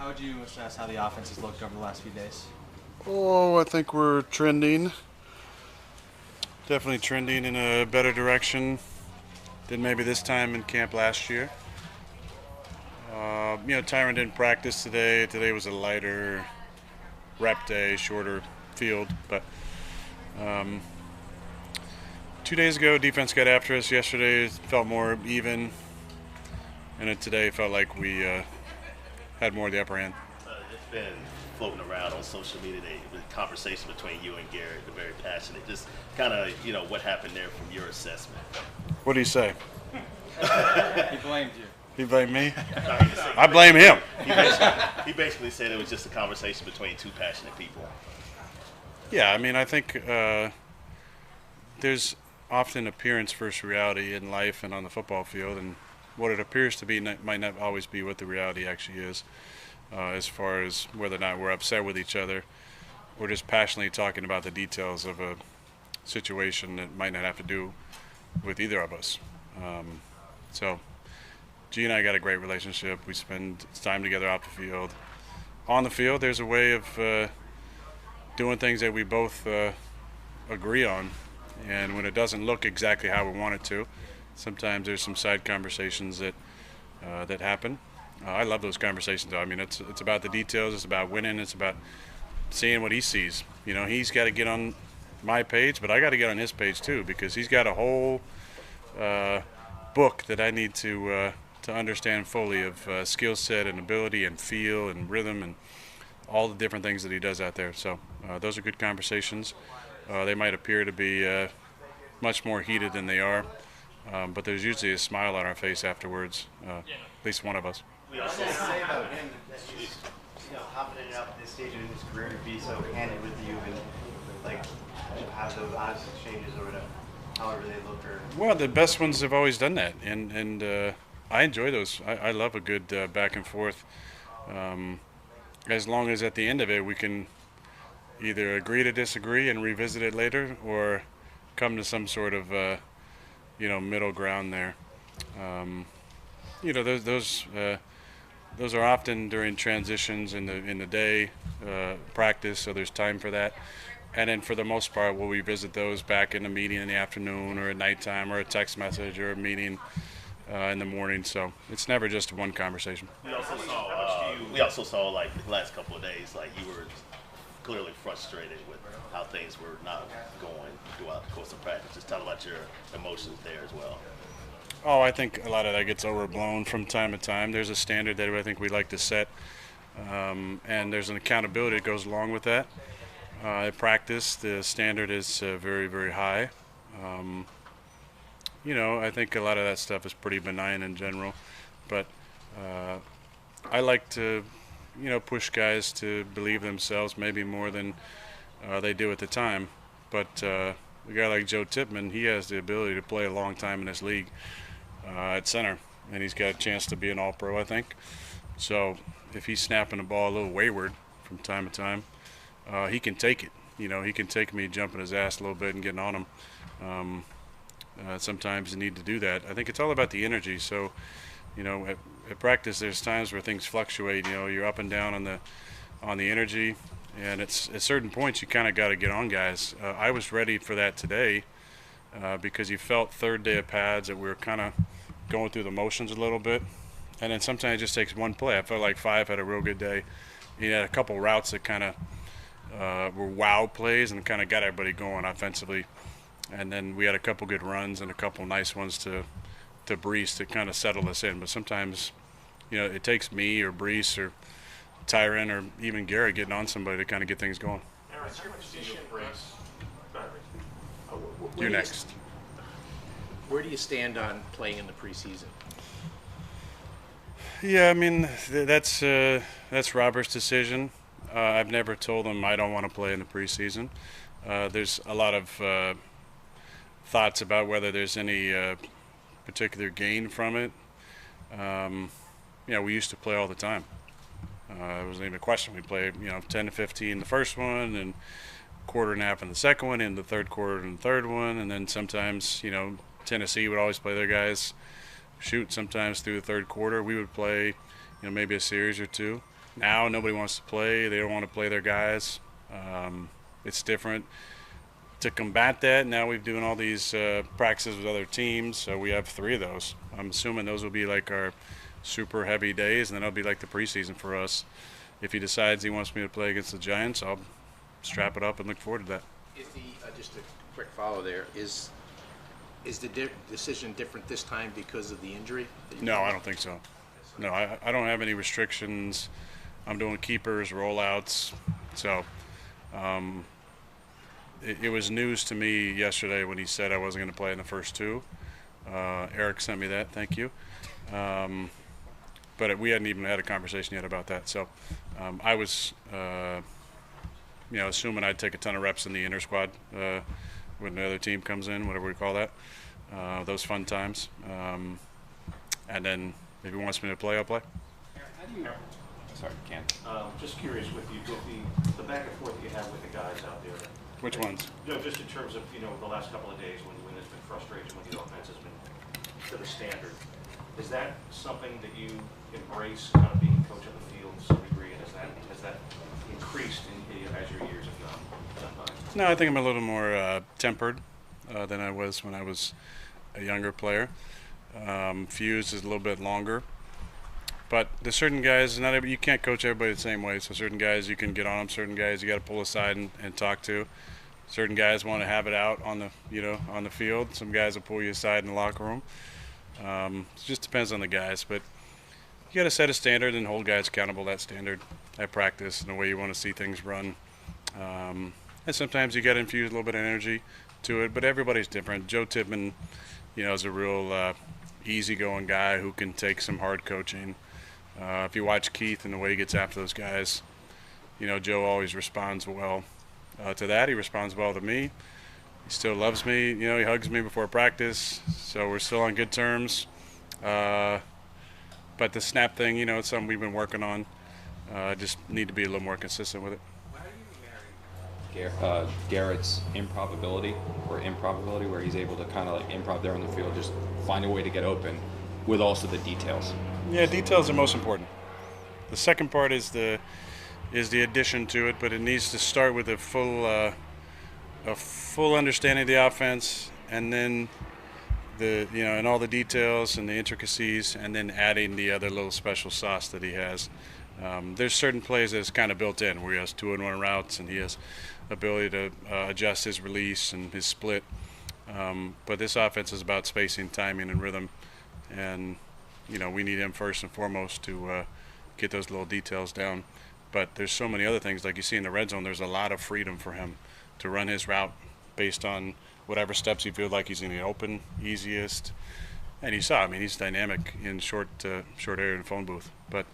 would you assess how the offense has looked over the last few days? Oh, I think we're trending. Definitely trending in a better direction than maybe this time in camp last year. Tyron didn't practice today. Today was a lighter rep day, shorter field. But 2 days ago, defense got after us. Yesterday, it felt more even. And then today, it felt like we had more of the upper hand. It's been floating around on social media today, the conversation between you and Garrett, they're very passionate. Just kind of, what happened there from your assessment. What do you say? He blamed you. He blamed me? I blame him. He basically said it was just a conversation between two passionate people. Yeah, I mean, I think there's often appearance versus reality in life and on the football field, and what it appears to be might not always be what the reality actually is, as far as whether or not we're upset with each other or just passionately talking about the details of a situation that might not have to do with either of us. So G and I got a great relationship. We spend time together off the field. On the field, there's a way of doing things that we both agree on, and when it doesn't look exactly how we want it to, sometimes there's some side conversations that happen. I love those conversations, though. I mean, it's about the details. It's about winning. It's about seeing what he sees. He's got to get on my page, but I got to get on his page too, because he's got a whole book that I need to understand fully of skill set and ability and feel and rhythm and all the different things that he does out there. So those are good conversations. They might appear to be much more heated than they are, but there's usually a smile on our face afterwards, at least one of us. What does it say about him that he's confident enough at this stage in his career to be so candid with you and have those honest exchanges or whatever, however they look? Or Well, the best ones have always done that, and I enjoy those. I love a good back and forth, as long as at the end of it we can either agree to disagree and revisit it later, or come to some sort of middle ground there. Those are often during transitions in the day, practice, so there's time for that. And then for the most part, we'll revisit those back in a meeting in the afternoon or at nighttime or a text message or a meeting in the morning. So it's never just one conversation. We also saw like the last couple of days, like you were clearly frustrated with how things were not going throughout the course of practice. Just tell about your emotions there as well. Oh, I think a lot of that gets overblown from time to time. There's a standard that I think we like to set, and there's an accountability that goes along with that. At practice, the standard is very, very high. I think a lot of that stuff is pretty benign in general, but I like to, push guys to believe themselves maybe more than they do at the time. But a guy like Joe Tippmann, he has the ability to play a long time in this league at center, and he's got a chance to be an All-Pro, I think. So if he's snapping the ball a little wayward from time to time, he can take it. He can take me jumping his ass a little bit and getting on him. Sometimes you need to do that. I think it's all about the energy. So, at practice, there's times where things fluctuate. You're up and down on the energy, and at certain points you kind of got to get on guys. I was ready for that today because you felt third day of pads that we were kind of going through the motions a little bit, and then sometimes it just takes one play. I felt like Favre had a real good day. He had a couple routes that kind of were wow plays and kind of got everybody going offensively. And then we had a couple good runs and a couple nice ones to Brees to kind of settle us in. But sometimes, it takes me or Brees or Tyron or even Garrett getting on somebody to kind of get things going. You're next. Where do you stand on playing in the preseason? Yeah, I mean, that's Robert's decision. I've never told him I don't want to play in the preseason. There's a lot of thoughts about whether there's any particular gain from it. We used to play all the time. It wasn't even a question. We played, 10 to 15 the first one, and quarter and a half in the second one, and the third quarter in the third one, and then sometimes, Tennessee would always play their guys. Sometimes through the third quarter we would play, maybe a series or two. now nobody wants to play. They don't want to play their guys. It's different. To combat that, now we've doing all these practices with other teams, so we have 3 of those. I'm assuming those will be like our super heavy days, and then it'll be like the preseason for us. If he decides he wants me to play against the Giants, I'll strap it up and look forward to that. Is the just a quick follow there? Is the decision different this time because of the injury? No, I don't think so. No, I don't have any restrictions. I'm doing keepers, rollouts. So it was news to me yesterday when he said I wasn't going to play in the first 2. Eric sent me that. Thank you. But we hadn't even had a conversation yet about that. So I was, assuming I'd take a ton of reps in the inter squad when the other team comes in, whatever we call that. Those fun times. And then if he wants me to play, I'll play. How do you? Sorry, Ken. Just curious with the back and forth you have with the guys out there. Which ones? Just in terms of the last couple of days when there's been frustration when the offense has been to the standard. Is that something that you embrace, kind of being coach of the field to some degree, and has that increased as your years have gone by? No, I think I'm a little more tempered than I was when I was a younger player. Fuse is a little bit longer. But there's certain guys, you can't coach everybody the same way. So certain guys you can get on them, certain guys you got to pull aside and talk to. Certain guys want to have it out on the field. Some guys will pull you aside in the locker room. It just depends on the guys, but you got to set a standard and hold guys accountable to that standard at practice and the way you want to see things run. And sometimes you got to infuse a little bit of energy to it, but everybody's different. Joe Tippmann, is a real easygoing guy who can take some hard coaching. If you watch Keith and the way he gets after those guys, Joe always responds well to that. He responds well to me. He still loves me. He hugs me before practice, so we're still on good terms. But the snap thing, it's something we've been working on. Just need to be a little more consistent with it. Why do you marry Garrett's improbability, where he's able to kind of like improv there on the field, just find a way to get open with also the details? Yeah, details are most important. The second part is the addition to it, but it needs to start with a full understanding of the offense, and then and all the details and the intricacies, and then adding the other little special sauce that he has. There's certain plays that's kind of built in where he has 2-and-1 routes and he has ability to adjust his release and his split. But this offense is about spacing, timing, and rhythm, and we need him first and foremost to get those little details down. But there's so many other things, like you see in the red zone, there's a lot of freedom for him to run his route based on whatever steps he feels like he's going to open easiest. And you saw, he's dynamic in short area in the phone booth. But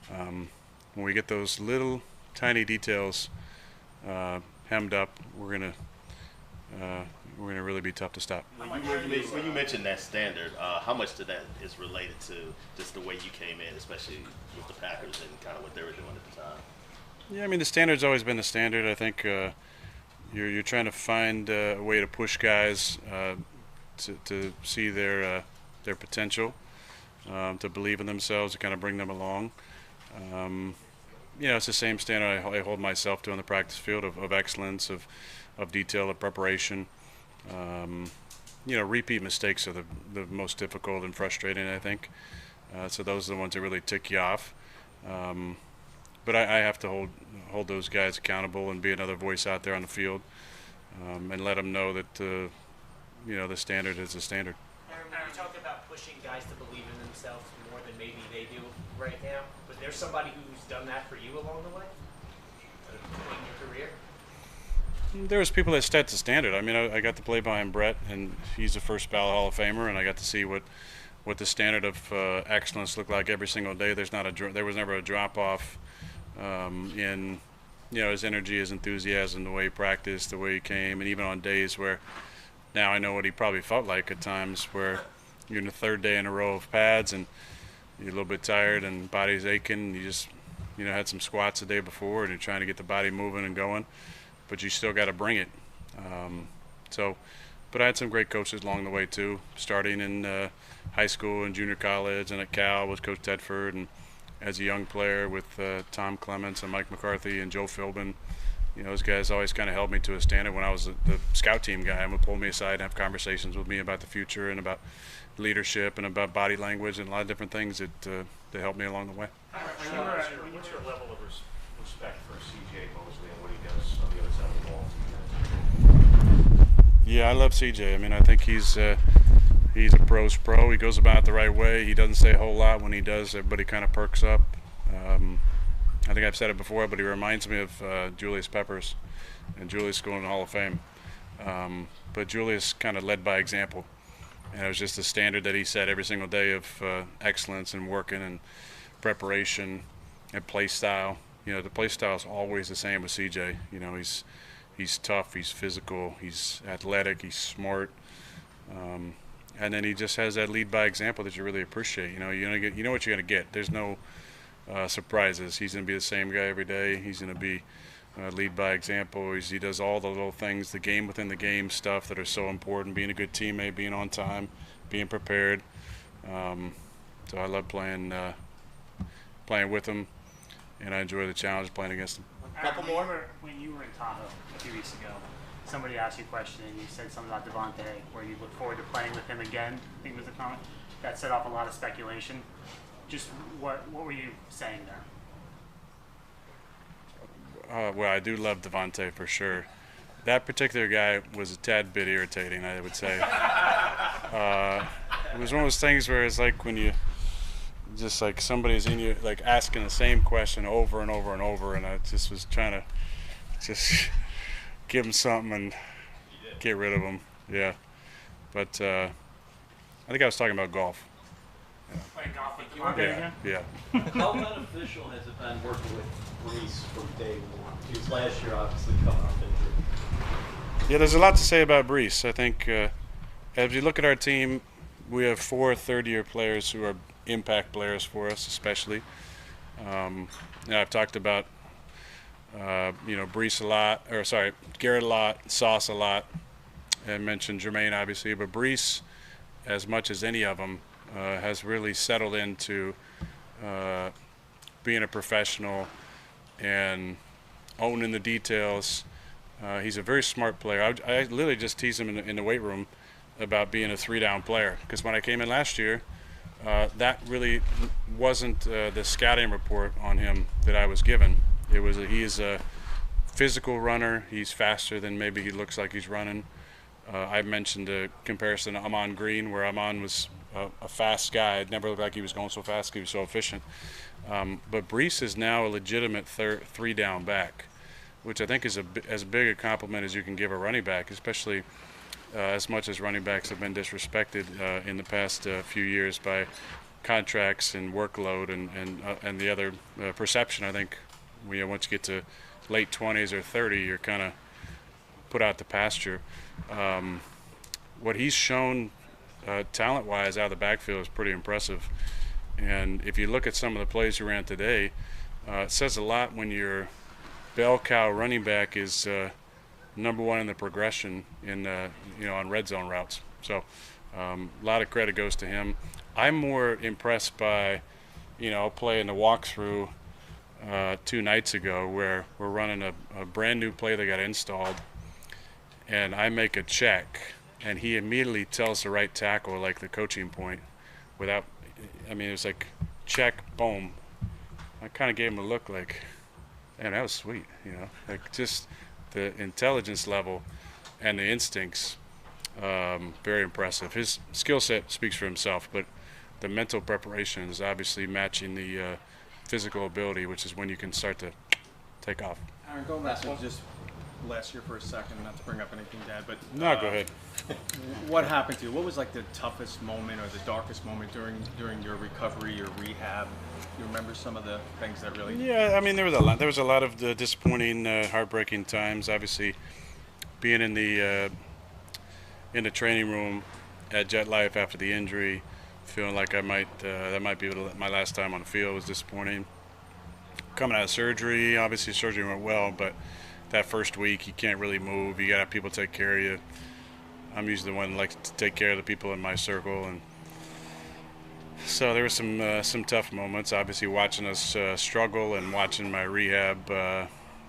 when we get those little tiny details hemmed up, we're gonna really be tough to stop. When you mentioned that standard, how much of that is related to just the way you came in, especially with the Packers and kind of what they were doing at the time? Yeah, the standard's always been the standard. I think you're trying to find a way to push guys to see their potential, to believe in themselves, to kind of bring them along. It's the same standard I hold myself to on the practice field of excellence, of detail, of preparation. Repeat mistakes are the most difficult and frustrating, I think. So those are the ones that really tick you off. But I have to hold those guys accountable and be another voice out there on the field, and let them know that the standard is the standard. You talk about pushing guys to believe in themselves more than maybe they do right now. Was there somebody who's done that for you along the way in your career? There was people that set the standard. I got to play behind Brett, and he's a first ballot Hall of Famer, and I got to see what the standard of excellence looked like every single day. There was never a drop off in his energy, his enthusiasm, the way he practiced, the way he came, and even on days where now I know what he probably felt like at times, where you're in the third day in a row of pads and you're a little bit tired and body's aching, and you just had some squats the day before and you're trying to get the body moving and going, but you still got to bring it. But I had some great coaches along the way too, starting in high school and junior college, and at Cal was Coach Tedford, and as a young player with Tom Clements and Mike McCarthy and Joe Philbin. You know, those guys always kind of held me to a standard. When I was the scout team guy, and would pull me aside and have conversations with me about the future and about leadership and about body language and a lot of different things that helped me along the way. What's your level of respect for CJ Mosley and what he does on the other side of the ball? Yeah, I love CJ. I mean, I think he's a pro's pro. He goes about it the right way. He doesn't say a whole lot. When he does, everybody kind of perks up. I think I've said it before, but he reminds me of Julius Peppers, and Julius going to the Hall of Fame. But Julius kind of led by example, and it was just a standard that he set every single day of excellence and working and preparation and play style. You know, the play style is always the same with CJ. You know, he's tough, he's physical, he's athletic, he's smart, and then he just has that lead by example that you really appreciate. You know what you're gonna get. There's no surprises. He's going to be the same guy every day. He's going to be lead by example. He does all the little things, the game within the game stuff that are so important, being a good teammate, being on time, being prepared. So I love playing with him, and I enjoy the challenge playing against him. Couple more. When you were in Tahoe a few weeks ago, somebody asked you a question, and you said something about Devonta, where you look forward to playing with him again. I think was the comment. That set off a lot of speculation. Just what were you saying there? Well, I do love Devonta for sure. That particular guy was a tad bit irritating, I would say. It was one of those things where it's like when you just like somebody's in you, like asking the same question over and over and over, and I just was trying to just give him something and get rid of him. Yeah, but I think I was talking about golf. Playing golf with Devonta? Yeah. How beneficial has it been working with Brees from day one? Because last year, obviously, coming off injury. Yeah, there's a lot to say about Brees. I think as you look at our team, we have 4 third-year players who are impact players for us, especially. I've talked about Brees a lot, Garrett a lot, Sauce a lot. I mentioned Jermaine, obviously, but Brees, as much as any of them, has really settled into being a professional and owning the details. He's a very smart player. I literally just tease him in the weight room about being a 3-down player, because when I came in last year, that really wasn't the scouting report on him that I was given. He is a physical runner. He's faster than maybe he looks like he's running. I mentioned a comparison to Amon Green, where Amon was a fast guy. It never looked like he was going so fast. He was so efficient. But Brees is now a legitimate 3-down back, which I think is as big a compliment as you can give a running back, especially as much as running backs have been disrespected in the past few years by contracts and workload and the other perception. I think once you get to late 20s or 30, you're kind of put out to pasture. What he's shown talent-wise out of the backfield is pretty impressive. And if you look at some of the plays he ran today, it says a lot when your bell cow running back is number one in the progression on red zone routes. So a lot of credit goes to him. I'm more impressed by, play in the walkthrough 2 nights ago where we're running a brand new play that got installed, and I make a check, and he immediately tells the right tackle, like the coaching point, it was like check, boom. I kind of gave him a look like, man, that was sweet, like just the intelligence level and the instincts, very impressive. His skill set speaks for himself, but the mental preparation is obviously matching the physical ability, which is when you can start to take off. Aaron, going back to just last year for a second, not to bring up anything, Dad, but no, go ahead. What happened to you? What was like the toughest moment or the darkest moment during your recovery, your rehab? You remember some of the things that really? Yeah, there was a lot. There was a lot of disappointing, heartbreaking times. Obviously, being in the training room at Jet Life after the injury, feeling like that might be my last time on the field was disappointing. Coming out of surgery, obviously surgery went well, but that first week you can't really move. You got to have people take care of you. I'm usually the one that likes to take care of the people in my circle, and So there were some tough moments. Obviously, watching us struggle and watching my rehab,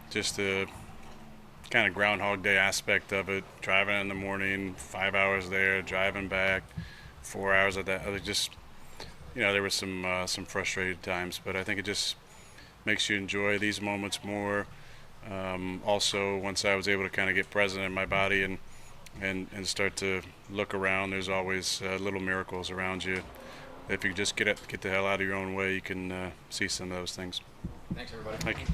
just the kind of Groundhog Day aspect of it. Driving in the morning, 5 hours there, driving back, 4 hours of that. Just, there were some frustrated times, but I think it just makes you enjoy these moments more. Also, once I was able to kind of get present in my body and start to look around, there's always little miracles around you. If you just get the hell out of your own way, you can see some of those things. Thanks, everybody. Thank you.